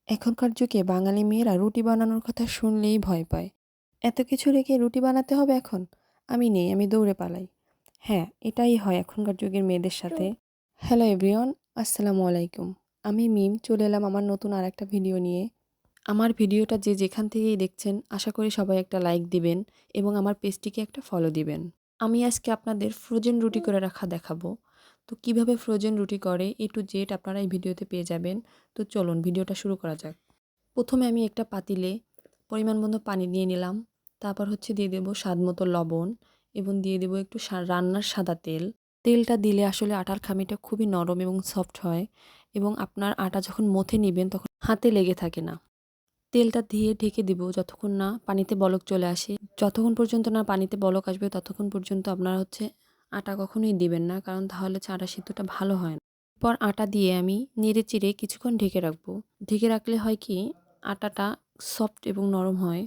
এখনকার যুগে বাঙালি মেয়েরা রুটি বানানোর কথা শুনলেই ভয় পায়। এত কিছু রেখে রুটি বানাতে হবে এখন? আমি নেই, আমি দৌড়ে পালাই। হ্যাঁ, এটাই হয় এখনকার যুগের মেয়েদের সাথে। হ্যালো এভরিওয়ান, আসসালামু আলাইকুম। আমি মিম চলে এলাম আমার নতুন আরেকটা ভিডিও নিয়ে। আমার ভিডিওটা যে যেখান থেকেই দেখছেন আশা করি সবাই একটা লাইক দিবেন এবং আমার পেজটিকে একটা ফলো দিবেন। আমি আজকে আপনাদের ফ্রোজেন রুটি করে রাখা দেখাবো। তো কিভাবে ফ্রোজেন রুটি করে A to Z আপনারা এই ভিডিওতে পেয়ে যাবেন। তো চলুন ভিডিওটা শুরু করা যাক। প্রথমে আমি একটা পাতিলে পরিমাণ মতো পানি নিয়ে নিলাম। তারপর দিয়ে দেব স্বাদ মতো লবণ এবং দিয়ে দেব একটু রান্নার সাদা তেল। তেলটা দিলে আসলে আটার খামিটা খুবই নরম এবং সফট হয় এবং আপনার আটা যখন মথে নিবেন তখন হাতে লেগে থাকে না। তেলটা দিয়ে ঢেকে দিব যতক্ষণ না পানিতে বলক চলে আসে। যতক্ষণ পর্যন্ত না পানিতে বলক আসবে ততক্ষণ পর্যন্ত আপনারা আটা কখনোই দিবেন না, কারণ তাহলে আটা সিদ্ধটা ভালো হয় না। এরপর আটা দিয়ে আমি নেড়ে চেড়ে কিছুক্ষণ ঢেকে রাখবো। ঢেকে রাখলে হয় কি, আটাটা সফট এবং নরম হয়।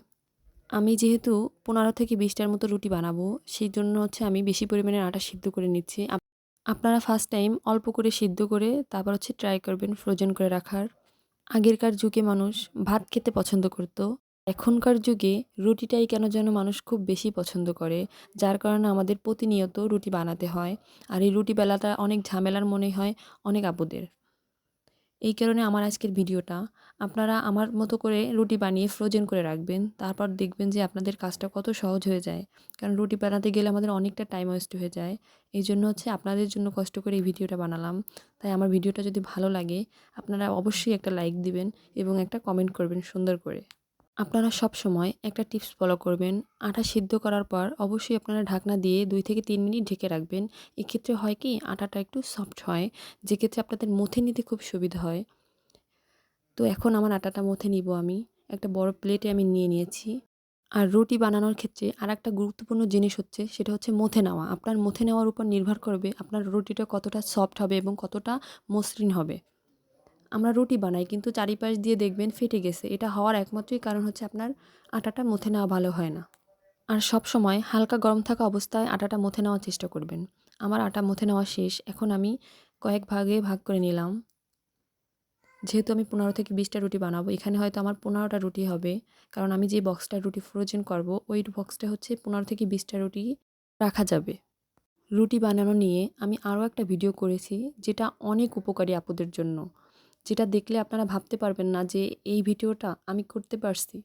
আমি যেহেতু 15 থেকে 20টার মতো রুটি বানাবো, সেই জন্য আমি বেশি পরিমাণে আটা সিদ্ধ করে নিচ্ছি। আপনারা ফার্স্ট টাইম অল্প করে সিদ্ধ করে তারপর ট্রাই করবেন ফ্রোজেন করে রাখার। আগেরকার যুগে মানুষ ভাত খেতে পছন্দ করত। এখনকার যুগে রুটিটাই কেন যেন মানুষ খুব বেশি পছন্দ করে, যার কারণে আমাদের প্রতিনিয়ত রুটি বানাতে হয়। আর এই রুটি বেলাটা অনেক ঝামেলার মনে হয় অনেক আপুদের। এই কারণে আমার আজকের ভিডিওটা, আপনারা আমার মতো করে রুটি বানিয়ে ফ্রোজেন করে রাখবেন। তারপর দেখবেন যে আপনাদের কাজটা কত সহজ হয়ে যায়। কারণ রুটি বানাতে গেলে আমাদের অনেকটা টাইম ওয়েস্ট হয়ে যায়। এই জন্য আপনাদের জন্য কষ্ট করে এই ভিডিওটা বানালাম। তাই আমার ভিডিওটা যদি ভালো লাগে আপনারা অবশ্যই একটা লাইক দিবেন এবং একটা কমেন্ট করবেন সুন্দর করে। আপনারা সবসময় একটা টিপস ফলো করবেন। আটা সিদ্ধ করার পর অবশ্যই আপনারা ঢাকনা দিয়ে 2 থেকে 3 মিনিট ঢেকে রাখবেন। এক্ষেত্রে হয় কি, আটাটা একটু সফট হয়, যেক্ষেত্রে আপনাদের মথে নিতে খুব সুবিধা হয়। তো এখন আমার আটাটা মথে নিব আমি। একটা বড় প্লেটে আমি নিয়ে নিয়েছি। আর রুটি বানানোর ক্ষেত্রে আরেকটা গুরুত্বপূর্ণ জিনিস সেটা মথে নেওয়া। আপনার মথে নেওয়ার উপর নির্ভর করবে আপনার রুটিটা কতটা সফট হবে এবং কতটা মসৃণ হবে। আমরা রুটি বানাই কিন্তু চারিপাশ দিয়ে দেখবেন ফেটে গেছে। এটা হওয়ার একমাত্রই কারণ আপনার আটাটা মথে নেওয়া ভালো হয় না। আর সবসময় হালকা গরম থাকা অবস্থায় আটাটা মথে নেওয়ার চেষ্টা করবেন। আমার আটা মথে নেওয়া শেষ। এখন আমি কয়েক ভাগে ভাগ করে নিলাম। যেহেতু আমি 15 থেকে 20টা রুটি বানাবো, এখানে হয়তো আমার 15টা রুটি হবে, কারণ আমি যে বক্সটা রুটি ফ্রোজেন করব ওই বক্সটা 15 থেকে 20টা রুটি রাখা যাবে। রুটি বানানো নিয়ে আমি আরও একটা ভিডিও করেছি, যেটা অনেক উপকারী আপুদের জন্য, যেটা দেখলে আপনারা ভাবতে পারবেন না যে এই ভিডিওটা আমি করতে পারছি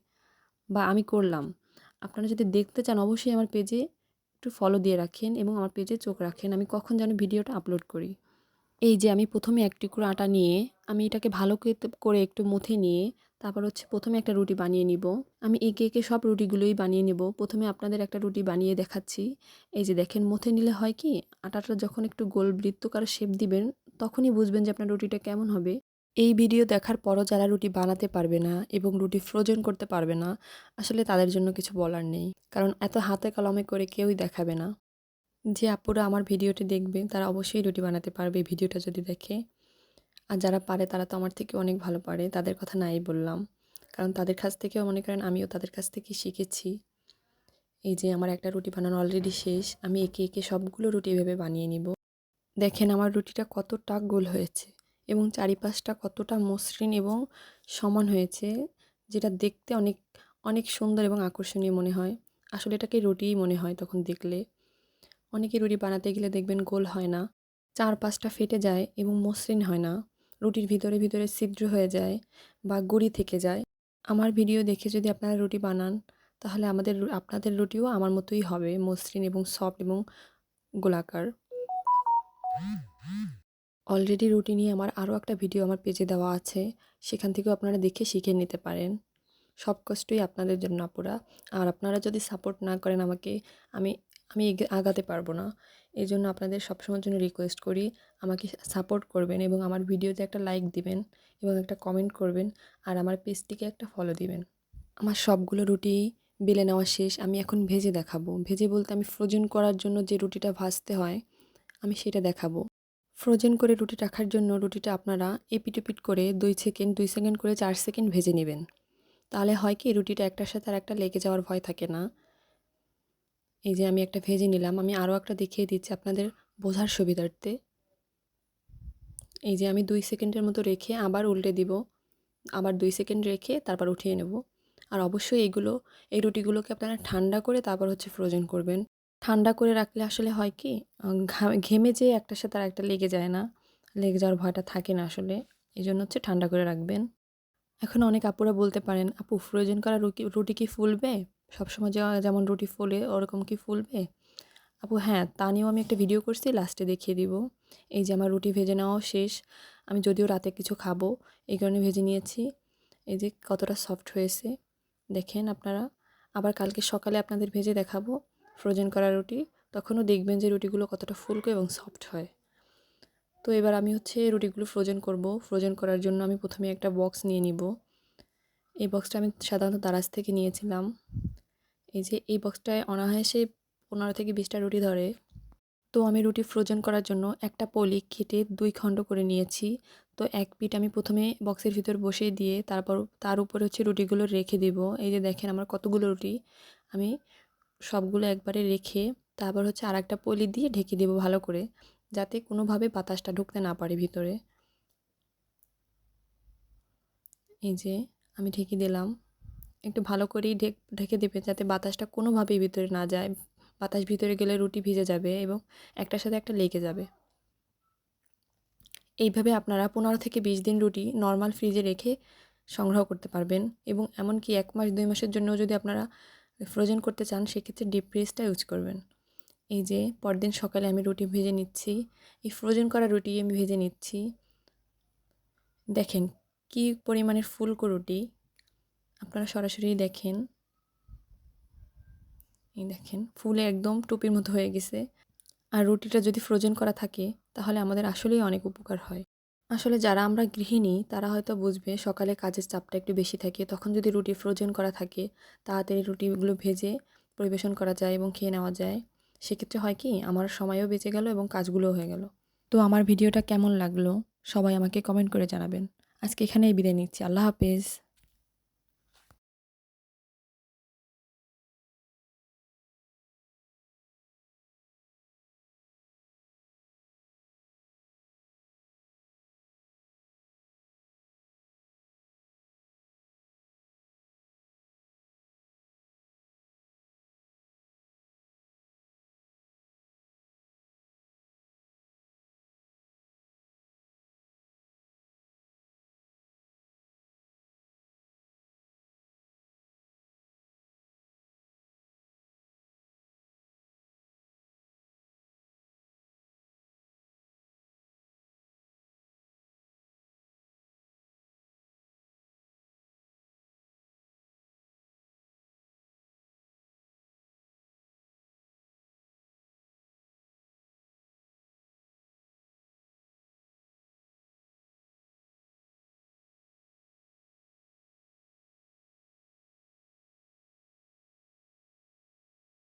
বা আমি করলাম। আপনারা যদি দেখতে চান অবশ্যই আমার পেজে একটু ফলো দিয়ে রাখেন এবং আমার পেজে চোখ রাখেন আমি কখন যেন ভিডিওটা আপলোড করি। এই যে আমি প্রথমে এক টুকরো আটা নিয়ে আমি এটাকে ভালো করে একটু মথে নিয়ে তারপর প্রথমে একটা রুটি বানিয়ে নিব। আমি একে একে সব রুটিগুলোই বানিয়ে নেব। প্রথমে আপনাদের একটা রুটি বানিয়ে দেখাচ্ছি। এই যে দেখেন, মথে নিলে হয় কি, আটাটা যখন একটু গোল বৃত্তকার শেপ দিবেন তখনই বুঝবেন যে আপনার রুটিটা কেমন হবে। এই ভিডিও দেখার পরও যারা রুটি বানাতে পারবে না এবং রুটি ফ্রোজেন করতে পারবে না, আসলে তাদের জন্য কিছু বলার নেই, কারণ এত হাতে কলমে করে কেউই দেখাবে না। যে আপুরা আমার ভিডিওটি দেখবে তারা অবশ্যই রুটি বানাতে পারবে এই ভিডিওটা যদি দেখে। আর যারা পারে তারা তো আমার থেকে অনেক ভালো পারে, তাদের কথা নাই বললাম, কারণ তাদের কাছ থেকেও মনে করেন আমিও তাদের কাছ থেকে শিখেছি। এই যে আমার একটা রুটি বানানো অলরেডি শেষ। আমি একে একে সবগুলো রুটি এভাবে বানিয়ে নিব। দেখেন আমার রুটিটা কতটা গোল হয়েছে এবং চারিপাশটা কতটা মসৃণ এবং সমান হয়েছে, যেটা দেখতে অনেক অনেক সুন্দর এবং আকর্ষণীয় মনে হয়। আসলে এটাকে রুটিই মনে হয় তখন দেখলে। অনেকে রুটি বানাতে গেলে দেখবেন গোল হয় না, চারপাশটা ফেটে যায় এবং মসৃণ হয় না, রুটির ভিতরে ভিতরে ছিদ্র হয়ে যায় বা গুঁড়ি থেকে যায়। আমার ভিডিও দেখে যদি আপনারা রুটি বানান তাহলে আপনাদের রুটিও আমার মতোই হবে, মসৃণ এবং সফট এবং গোলাকার। অলরেডি রুটি নিয়ে আমার আরও একটা ভিডিও আমার পেজে দেওয়া আছে, সেখান থেকেও আপনারা দেখে শিখে নিতে পারেন। সব কষ্টই আপনাদের জন্য আপুরা। আর আপনারা যদি সাপোর্ট না করেন আমাকে, আমি আমি আগাতে পারবো না। এই জন্য আপনাদের সবসময়ের জন্য রিকোয়েস্ট করি, আমাকে সাপোর্ট করবেন এবং আমার ভিডিওতে একটা লাইক দিবেন এবং একটা কমেন্ট করবেন আর আমার পেজটিকে একটা ফলো দিবেন। আমার সবগুলো রুটি বেলে নেওয়া শেষ। আমি এখন ভেজে দেখাবো। ভেজে বলতে আমি ফ্রোজেন করার জন্য যে রুটিটা ভাজতে হয় আমি সেটা দেখাবো। ফ্রোজেন করে রুটি রাখার জন্য রুটিটা আপনারা এপিট ওপিট করে 2 সেকেন্ড করে 4 সেকেন্ড ভেজে নেবেন। তাহলে হয় কি, রুটিটা একটার সাথে আর একটা লেগে যাওয়ার ভয় থাকে না। এই যে আমি একটা ভেজে নিলাম, আমি আরও একটা দেখিয়ে দিচ্ছি আপনাদের বোঝার সুবিধার্থে। এই যে আমি 2 সেকেন্ডের মতো রেখে আবার উল্টে দিব। আবার 2 সেকেন্ড রেখে তারপর উঠিয়ে নেব। আর অবশ্যই এই রুটিগুলোকে আপনারা ঠান্ডা করে তারপর হচ্ছে ফ্রোজেন করবেন। ঠান্ডা করে রাখলে আসলে হয় কি ঘেমে যেয়ে একটার সাথে আরেকটা লেগে যায় না, লেগে যাওয়ার ভয়টা থাকে না আসলে। এজন্য হচ্ছে ঠান্ডা করে রাখবেন। এখন অনেক আপুরা বলতে পারেন, আপু ফ্রোজেন করা রুটি কি ফুলবে? সবসময় যেমন রুটি ফোলে ওরকম কি ফুলবে? আপু হ্যাঁ, তা নিয়েও আমি একটা ভিডিও করছি, লাস্টে দেখিয়ে দিব। এই যে আমার রুটি ভেজে নেওয়াও শেষ। আমি যদিও রাতে কিছু খাবো এই কারণে ভেজে নিয়েছি। এই যে কতটা সফট হয়েছে দেখেন আপনারা। আবার কালকে সকালে আপনাদের ভেজে দেখাবো ফ্রোজেন করা রুটি, তখনও দেখবেন যে রুটিগুলো কতটা ফুলকো এবং সফট হয়। তো এবার আমি হচ্ছে রুটিগুলো ফ্রোজেন করব। ফ্রোজেন করার জন্য আমি প্রথমে একটা বক্স নিয়ে নিব। এই বক্সটা আমি সাধারণত দারাজ থেকে নিয়েছিলাম। এই যে এই বক্সটায় অনায়াসে 15 থেকে 20টা রুটি ধরে। তো আমি রুটি ফ্রোজেন করার জন্য একটা পলি কেটে 2 খণ্ড করে নিয়েছি। তো এক পিঠ আমি প্রথমে বক্সের ভিতর বসিয়ে দিয়ে তারপর তার উপরে হচ্ছে রুটিগুলো রেখে দেব। এই যে দেখেন আমার কতগুলো রুটি, আমি সবগুলো একবারে রেখে তারপর হচ্ছে আরেকটা পলি দিয়ে ঢেকে দেব ভালো করে, যাতে কোনোভাবে বাতাসটা ঢুকতে না পারে ভিতরে। এই যে আমি ঢেকে দিলাম। একটু ভালো করেই ঢেকে দেবেন যাতে বাতাসটা কোনোভাবেই ভিতরে না যায়। বাতাস ভিতরে গেলে রুটি ভিজে যাবে এবং একটার সাথে একটা লেগে যাবে। এইভাবে আপনারা 15 থেকে 20 দিন রুটি নরমাল ফ্রিজে রেখে সংগ্রহ করতে পারবেন এবং এমনকি 1 মাস 2 মাসের জন্যও যদি আপনারা ফ্রোজেন করতে চান সেক্ষেত্রে ডিপ ফ্রিজটা ইউজ করবেন। এই যে পরদিন সকালে আমি রুটি ভেজে নিচ্ছি। এই ফ্রোজেন করা রুটি আমি ভেজে নিচ্ছি। দেখেন কি পরিমাণের ফুলকো রুটি, আপনারা সরাসরি দেখেন। এই দেখেন ফুলে একদম টুপির মতো হয়ে গেছে। আর রুটিটা যদি ফ্রোজেন করা থাকে তাহলে আমাদের আসলেই অনেক উপকার হয়। আসলে যারা আমরা গৃহিণী তারা হয়তো বুঝবে সকালে কাজের চাপটা একটু বেশি থাকে, তখন যদি রুটি ফ্রোজেন করা থাকে তাড়াতাড়ি রুটিগুলো ভেজে পরিবেশন করা যায় এবং খেয়ে নেওয়া যায়। সেক্ষেত্রে হয় কি আমার সময়ও বেঁচে গেল এবং কাজগুলোও হয়ে গেল। তো আমার ভিডিওটা কেমন লাগলো সবাই আমাকে কমেন্ট করে জানাবেন। আজকে এখানেই বিদায় নিচ্ছি। আল্লাহ হাফেজ।